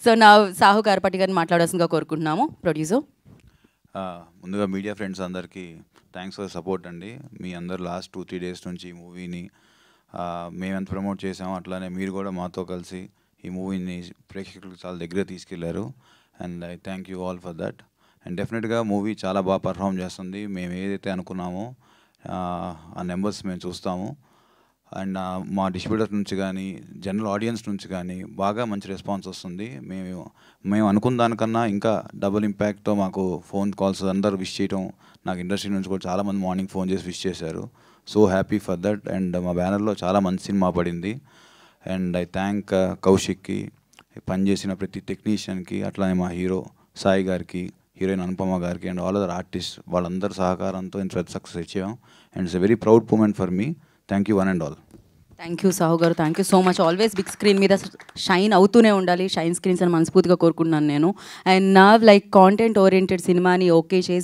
So నా సాహు గారపట్టి గారిని మాట్లాడాల్సిందిగా కోరుకుంటున్నాము ప్రొడ్యూసర్. ముందుగా మీడియా ఫ్రెండ్స్ అందరికీ థ్యాంక్స్ ఫర్ సపోర్ట్ అండి. మీ అందరు లాస్ట్ 2-3 డేస్ నుంచి ఈ మూవీని మేము ఎంత ప్రమోట్ చేసామో అట్లానే మీరు కూడా మాతో కలిసి ఈ మూవీని ప్రేక్షకులకు చాలా దగ్గర తీసుకెళ్లారు. And I thank you all for that. And డెఫినెట్గా మూవీ చాలా బాగా పర్ఫామ్ చేస్తుంది. మేము ఏదైతే అనుకున్నామో ఆ నెంబర్స్ మేము చూస్తాము. అండ్ మా డిస్ట్రిబ్యూటర్ నుంచి కానీ జనరల్ ఆడియన్స్ నుంచి కానీ బాగా మంచి రెస్పాన్స్ వస్తుంది. మేము అనుకున్న దానికన్నా ఇంకా డబుల్ ఇంపాక్ట్తో మాకు ఫోన్ కాల్స్ అందరూ విష్ చేయడం, నాకు ఇండస్ట్రీ నుంచి కూడా చాలామంది మార్నింగ్ ఫోన్ చేసి విష్ చేశారు. So happy for that. And మా బ్యానర్లో చాలా మంచి సినిమా పడింది. అండ్ ఐ థ్యాంక్ కౌశిక్కి, పనిచేసిన ప్రతి టెక్నీషియన్కి, అట్లానే మా హీరో సాయి గారికి, హీరోయిన్ అనుపమ గారికి అండ్ ఆల్ అదర్ ఆర్టిస్ట్ వాళ్ళందరి సహకారంతో ఇంత పెద్ద సక్సెస్ ఇచ్చాం. And it's a very proud moment for me. Thank you one and all. Thank you Sahu garu, thank you so much. Always big screen మీద షైన్ అవుతూనే ఉండాలి, షైన్ స్క్రీన్స్ అని మనస్ఫూర్తిగా కోరుకుంటున్నాను నేను. అండ్ నా లైక్ కాంటెంట్ ఓరియంటెడ్ సినిమాని ఓకే చేసి